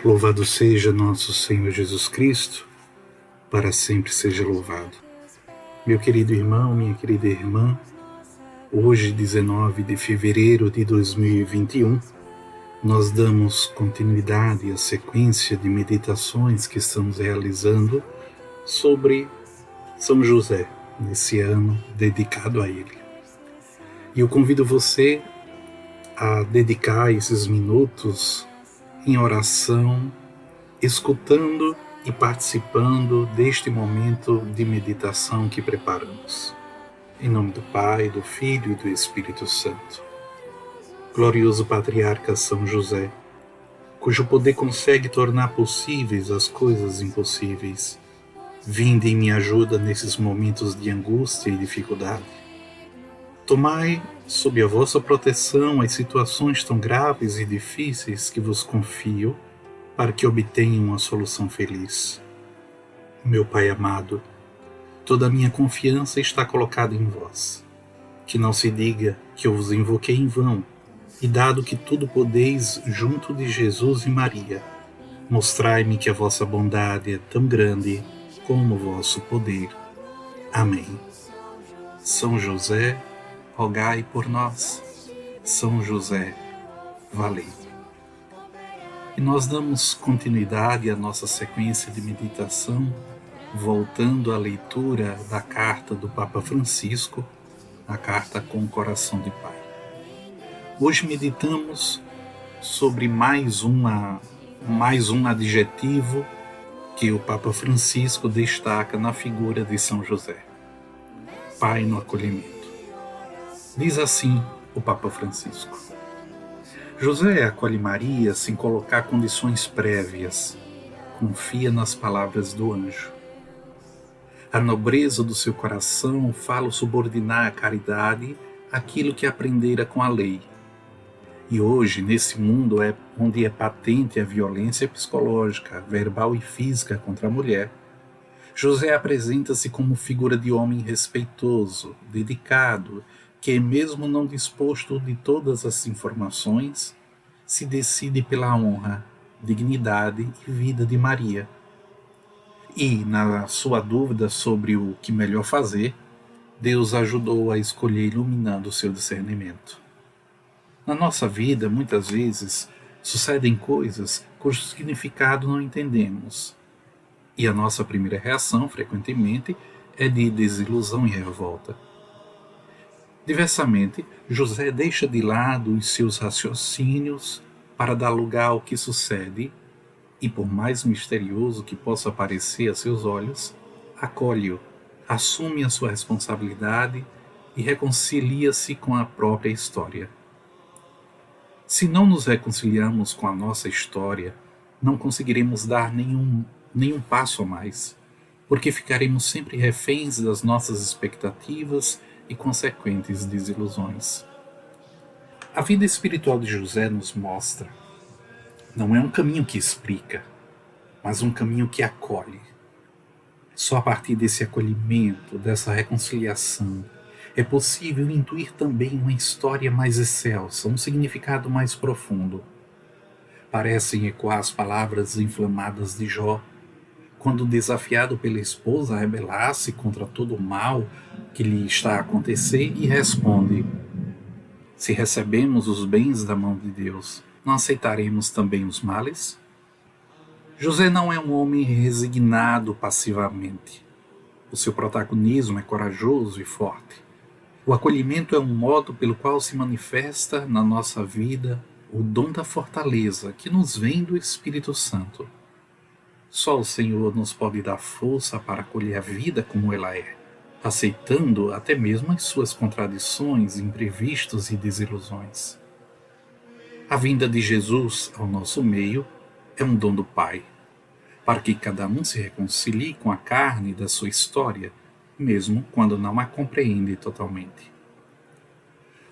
Louvado seja nosso Senhor Jesus Cristo, para sempre seja louvado. Meu querido irmão, minha querida irmã, hoje, 19 de fevereiro de 2021, nós damos continuidade à sequência de meditações que estamos realizando sobre São José, nesse ano dedicado a ele. E eu convido você a dedicar esses minutos em oração, escutando e participando deste momento de meditação que preparamos. Em nome do Pai, do Filho e do Espírito Santo. Glorioso Patriarca São José, cujo poder consegue tornar possíveis as coisas impossíveis, vinde em minha ajuda nesses momentos de angústia e dificuldade. Tomai sob a vossa proteção as situações tão graves e difíceis que vos confio, para que obtenham uma solução feliz. Meu Pai amado, toda a minha confiança está colocada em vós. Que não se diga que eu vos invoquei em vão, e dado que tudo podeis junto de Jesus e Maria, mostrai-me que a vossa bondade é tão grande como o vosso poder. Amém. São José, rogai por nós. São José, valei. E nós damos continuidade à nossa sequência de meditação, voltando à leitura da carta do Papa Francisco, a carta com o coração de Pai. Hoje meditamos sobre mais um adjetivo que o Papa Francisco destaca na figura de São José: Pai no acolhimento. Diz assim o Papa Francisco: José acolhe Maria sem colocar condições prévias, confia nas palavras do anjo. A nobreza do seu coração fala subordinar à caridade aquilo que aprendera com a lei. E hoje, nesse mundo onde é patente a violência psicológica, verbal e física contra a mulher, José apresenta-se como figura de homem respeitoso, dedicado, que, mesmo não disposto de todas as informações, se decide pela honra, dignidade e vida de Maria. E, na sua dúvida sobre o que melhor fazer, Deus ajudou a escolher iluminando o seu discernimento. Na nossa vida, muitas vezes, sucedem coisas cujo significado não entendemos. E a nossa primeira reação, frequentemente, é de desilusão e revolta. Diversamente, José deixa de lado os seus raciocínios para dar lugar ao que sucede e, por mais misterioso que possa parecer a seus olhos, acolhe-o, assume a sua responsabilidade e reconcilia-se com a própria história. Se não nos reconciliamos com a nossa história, não conseguiremos dar nenhum passo a mais, porque ficaremos sempre reféns das nossas expectativas e consequentes desilusões. A vida espiritual de José nos mostra: não é um caminho que explica, mas um caminho que acolhe. Só a partir desse acolhimento, dessa reconciliação, é possível intuir também uma história mais excelsa, um significado mais profundo. Parecem ecoar as palavras inflamadas de Jó, quando desafiado pela esposa a rebelar-se contra todo o mal que lhe está a acontecer, e responde: se recebemos os bens da mão de Deus, não aceitaremos também os males? José não é um homem resignado passivamente. O seu protagonismo é corajoso e forte. O acolhimento é um modo pelo qual se manifesta na nossa vida o dom da fortaleza que nos vem do Espírito Santo. Só o Senhor nos pode dar força para acolher a vida como ela é, aceitando até mesmo as suas contradições, imprevistos e desilusões. A vinda de Jesus ao nosso meio é um dom do Pai, para que cada um se reconcilie com a carne da sua história, mesmo quando não a compreende totalmente.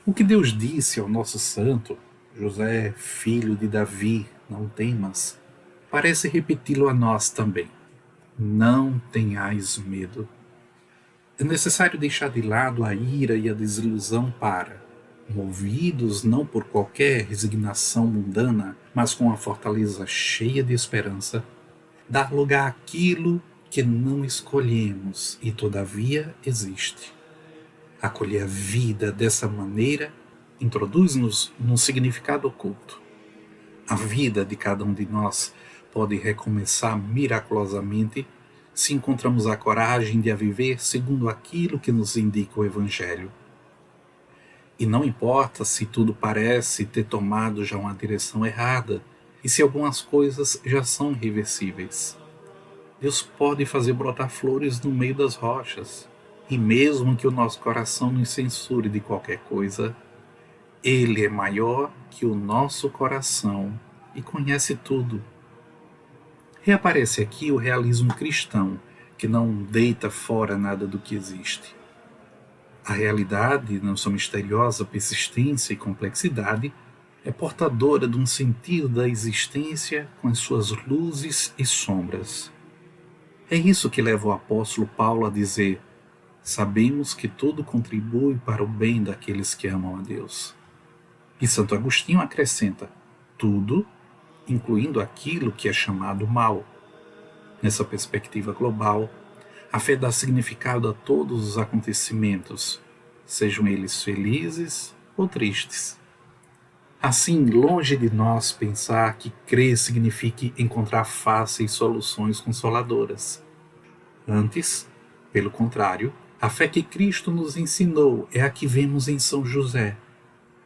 O que Deus disse ao nosso santo, José, filho de Davi, não temas, parece repeti-lo a nós também: não tenhais medo. É necessário deixar de lado a ira e a desilusão para, movidos não por qualquer resignação mundana, mas com a fortaleza cheia de esperança, dar lugar àquilo que não escolhemos e todavia existe. Acolher a vida dessa maneira introduz-nos num significado oculto. A vida de cada um de nós pode recomeçar miraculosamente se encontramos a coragem de a viver segundo aquilo que nos indica o Evangelho. E não importa se tudo parece ter tomado já uma direção errada e se algumas coisas já são irreversíveis. Deus pode fazer brotar flores no meio das rochas. E mesmo que o nosso coração nos censure de qualquer coisa, Ele é maior que o nosso coração e conhece tudo. Reaparece aqui o realismo cristão, que não deita fora nada do que existe. A realidade, na sua misteriosa persistência e complexidade, é portadora de um sentido da existência com as suas luzes e sombras. É isso que leva o apóstolo Paulo a dizer: sabemos que tudo contribui para o bem daqueles que amam a Deus. E Santo Agostinho acrescenta: tudo, incluindo aquilo que é chamado mal. Nessa perspectiva global, a fé dá significado a todos os acontecimentos, sejam eles felizes ou tristes. Assim, longe de nós pensar que crer signifique encontrar fáceis soluções consoladoras. Antes, pelo contrário, a fé que Cristo nos ensinou é a que vemos em São José,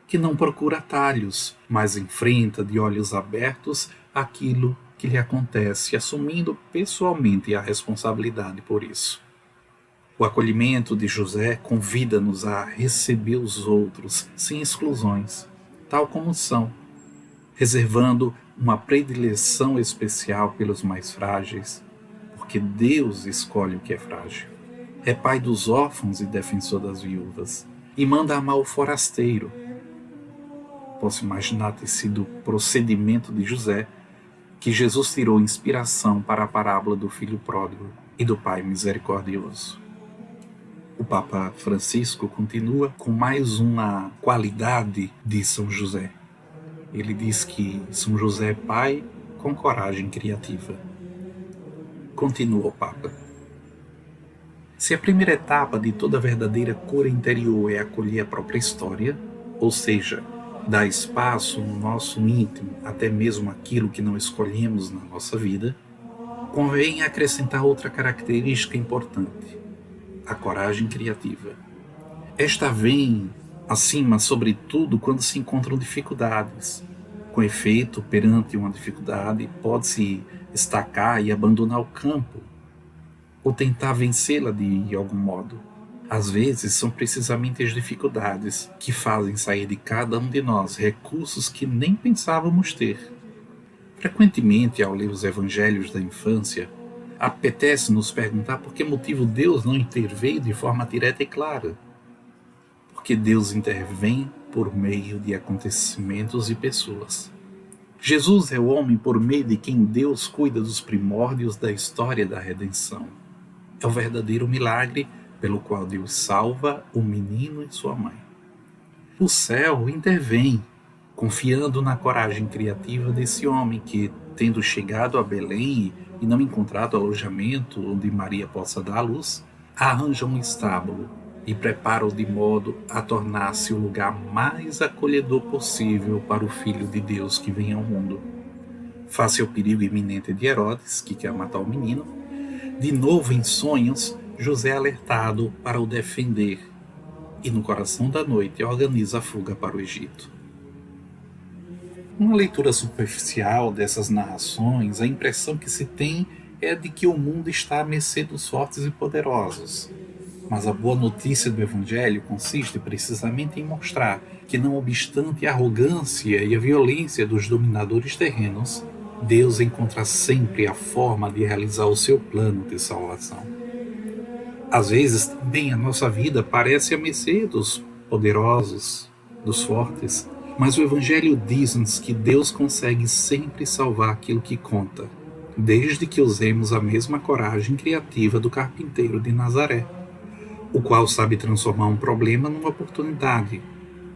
que não procura atalhos, mas enfrenta de olhos abertos aquilo que lhe acontece, assumindo pessoalmente a responsabilidade por isso. O acolhimento de José convida-nos a receber os outros sem exclusões, tal como são, reservando uma predileção especial pelos mais frágeis, porque Deus escolhe o que é frágil. É pai dos órfãos e defensor das viúvas, e manda amar o forasteiro. Posso imaginar ter sido o procedimento de José que Jesus tirou inspiração para a parábola do filho pródigo e do pai misericordioso. O Papa Francisco continua com mais uma qualidade de São José. Ele diz que São José é pai com coragem criativa. Continua o Papa: se a primeira etapa de toda verdadeira cura interior é acolher a própria história, ou seja, dar espaço no nosso íntimo, até mesmo aquilo que não escolhemos na nossa vida, convém acrescentar outra característica importante: a coragem criativa. Esta vem, acima, sobretudo, quando se encontram dificuldades. Com efeito, perante uma dificuldade, pode-se estacar e abandonar o campo, ou tentar vencê-la de algum modo. Às vezes, são precisamente as dificuldades que fazem sair de cada um de nós recursos que nem pensávamos ter. Frequentemente, ao ler os evangelhos da infância, apetece nos perguntar por que motivo Deus não interveio de forma direta e clara. Porque Deus intervém por meio de acontecimentos e pessoas. Jesus é o homem por meio de quem Deus cuida dos primórdios da história da redenção. É o verdadeiro milagre pelo qual Deus salva o menino e sua mãe. O céu intervém, confiando na coragem criativa desse homem que, tendo chegado a Belém e não encontrado alojamento onde Maria possa dar à luz, arranja um estábulo e prepara-o de modo a tornar-se o lugar mais acolhedor possível para o Filho de Deus que vem ao mundo. Face ao perigo iminente de Herodes, que quer matar o menino, de novo em sonhos, José é alertado para o defender e, no coração da noite, organiza a fuga para o Egito. Uma leitura superficial dessas narrações, a impressão que se tem é de que o mundo está à mercê dos fortes e poderosos. Mas a boa notícia do Evangelho consiste precisamente em mostrar que, não obstante a arrogância e a violência dos dominadores terrenos, Deus encontra sempre a forma de realizar o seu plano de salvação. Às vezes também a nossa vida parece à mercê dos poderosos, dos fortes, mas o Evangelho diz-nos que Deus consegue sempre salvar aquilo que conta, desde que usemos a mesma coragem criativa do carpinteiro de Nazaré, o qual sabe transformar um problema numa oportunidade,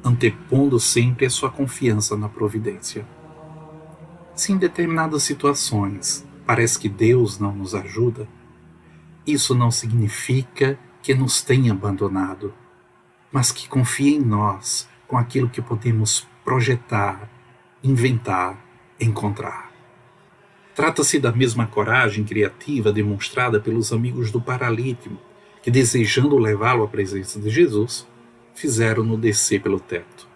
antepondo sempre a sua confiança na providência. Se em determinadas situações parece que Deus não nos ajuda, isso não significa que nos tenha abandonado, mas que confie em nós com aquilo que podemos projetar, inventar, encontrar. Trata-se da mesma coragem criativa demonstrada pelos amigos do paralítico, que, desejando levá-lo à presença de Jesus, fizeram-no descer pelo teto.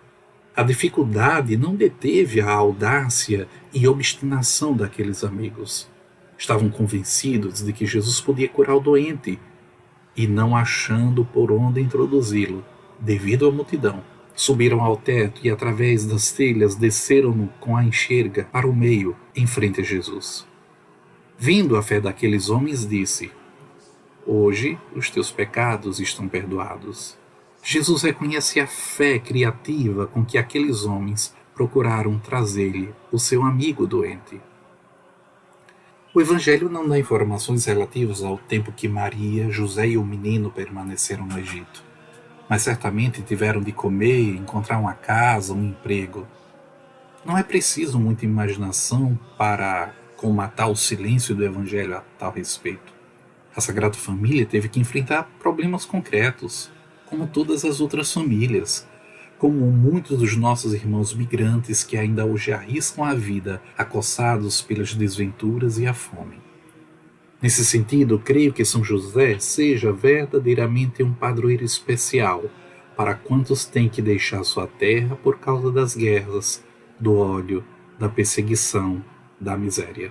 A dificuldade não deteve a audácia e obstinação daqueles amigos. Estavam convencidos de que Jesus podia curar o doente, e não achando por onde introduzi-lo, devido à multidão, subiram ao teto e, através das telhas, desceram-no com a enxerga para o meio, em frente a Jesus. Vindo a fé daqueles homens, disse: Hoje os teus pecados estão perdoados. Jesus reconhece a fé criativa com que aqueles homens procuraram trazer-lhe o seu amigo doente. O Evangelho não dá informações relativas ao tempo que Maria, José e o menino permaneceram no Egito, mas certamente tiveram de comer, encontrar uma casa, um emprego. Não é preciso muita imaginação para colmatar o silêncio do Evangelho a tal respeito. A Sagrada Família teve que enfrentar problemas concretos, como todas as outras famílias, como muitos dos nossos irmãos migrantes que ainda hoje arriscam a vida acossados pelas desventuras e a fome. Nesse sentido, creio que São José seja verdadeiramente um padroeiro especial para quantos têm que deixar sua terra por causa das guerras, do ódio, da perseguição, da miséria.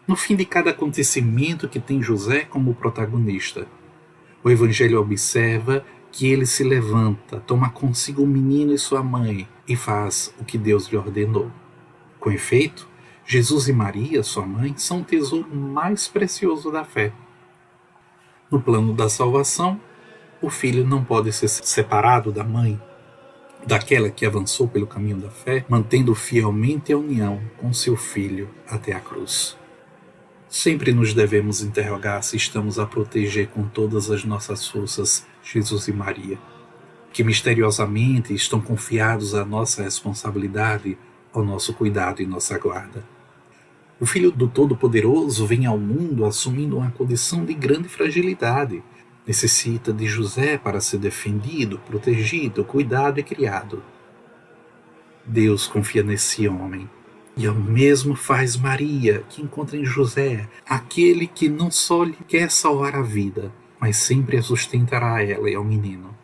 No fim de cada acontecimento que tem José como protagonista, o Evangelho observa que ele se levanta, toma consigo o menino e sua mãe e faz o que Deus lhe ordenou. Com efeito, Jesus e Maria, sua mãe, são o tesouro mais precioso da fé. No plano da salvação, o filho não pode ser separado da mãe, daquela que avançou pelo caminho da fé, mantendo fielmente a união com seu filho até a cruz. Sempre nos devemos interrogar se estamos a proteger com todas as nossas forças Jesus e Maria, que misteriosamente estão confiados à nossa responsabilidade, ao nosso cuidado e nossa guarda. O Filho do Todo-Poderoso vem ao mundo assumindo uma condição de grande fragilidade. Necessita de José para ser defendido, protegido, cuidado e criado. Deus confia nesse homem. E o mesmo faz Maria, que encontra em José aquele que não só lhe quer salvar a vida, mas sempre a sustentará a ela e ao menino.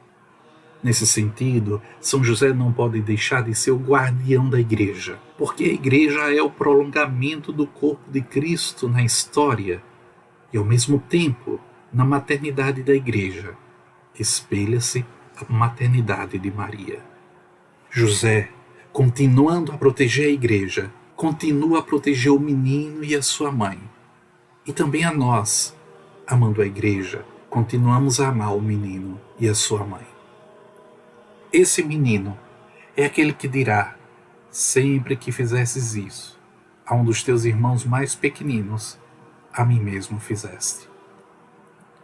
Nesse sentido, São José não pode deixar de ser o guardião da Igreja, porque a Igreja é o prolongamento do corpo de Cristo na história e, ao mesmo tempo, na maternidade da Igreja, espelha-se a maternidade de Maria. José, continuando a proteger a Igreja, continua a proteger o menino e a sua mãe. E também a nós, amando a Igreja, continuamos a amar o menino e a sua mãe. Esse menino é aquele que dirá: sempre que fizesses isso a um dos teus irmãos mais pequeninos, a mim mesmo fizeste.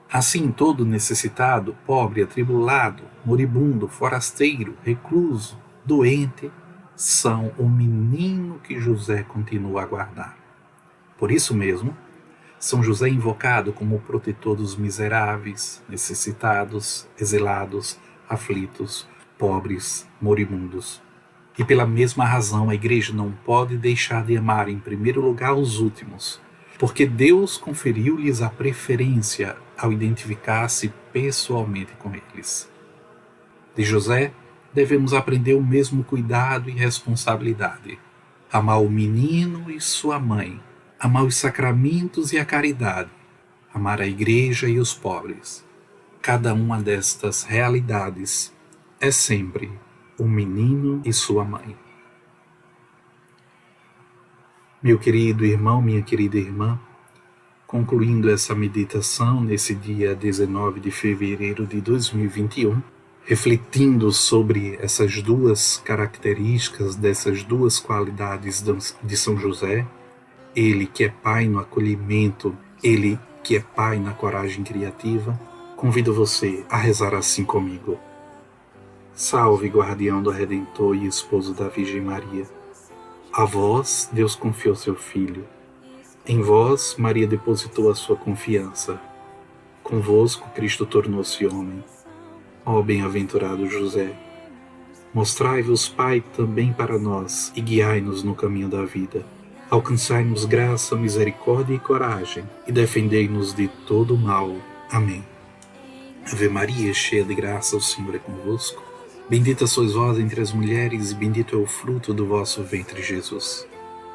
Assim, todo necessitado, pobre, atribulado, moribundo, forasteiro, recluso, doente, são o menino que José continua a guardar. Por isso mesmo, São José é invocado como o protetor dos miseráveis, necessitados, exilados, aflitos, pobres, moribundos. E pela mesma razão a Igreja não pode deixar de amar em primeiro lugar os últimos, porque Deus conferiu-lhes a preferência ao identificar-se pessoalmente com eles. De José, devemos aprender o mesmo cuidado e responsabilidade. Amar o menino e sua mãe, amar os sacramentos e a caridade, amar a Igreja e os pobres. Cada uma destas realidades é sempre o menino e sua mãe. Meu querido irmão, minha querida irmã, concluindo essa meditação nesse dia 19 de fevereiro de 2021, refletindo sobre essas duas características, dessas duas qualidades de São José, ele que é pai no acolhimento, ele que é pai na coragem criativa, convido você a rezar assim comigo. Salve, guardião do Redentor e esposo da Virgem Maria. A vós, Deus confiou seu Filho. Em vós, Maria depositou a sua confiança. Convosco, Cristo tornou-se homem. Ó bem-aventurado José, mostrai-vos, Pai, também para nós e guiai-nos no caminho da vida. Alcançai-nos graça, misericórdia e coragem e defendei-nos de todo o mal. Amém. Ave Maria, cheia de graça, o Senhor é convosco. Bendita sois vós entre as mulheres, e bendito é o fruto do vosso ventre, Jesus.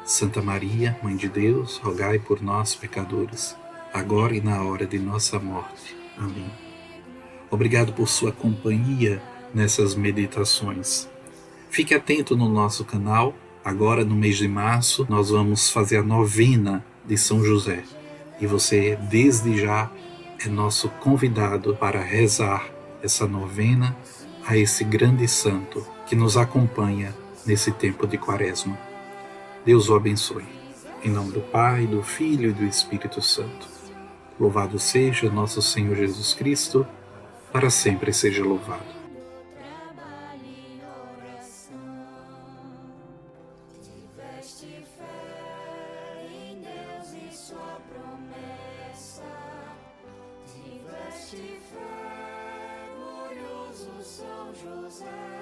Santa Maria, Mãe de Deus, rogai por nós, pecadores, agora e na hora de nossa morte. Amém. Obrigado por sua companhia nessas meditações. Fique atento no nosso canal. Agora, no mês de março, nós vamos fazer a novena de São José. E você, desde já, é nosso convidado para rezar essa novena a esse grande santo que nos acompanha nesse tempo de Quaresma. Deus o abençoe. Em nome do Pai, do Filho e do Espírito Santo. Louvado seja nosso Senhor Jesus Cristo, para sempre seja louvado. São José.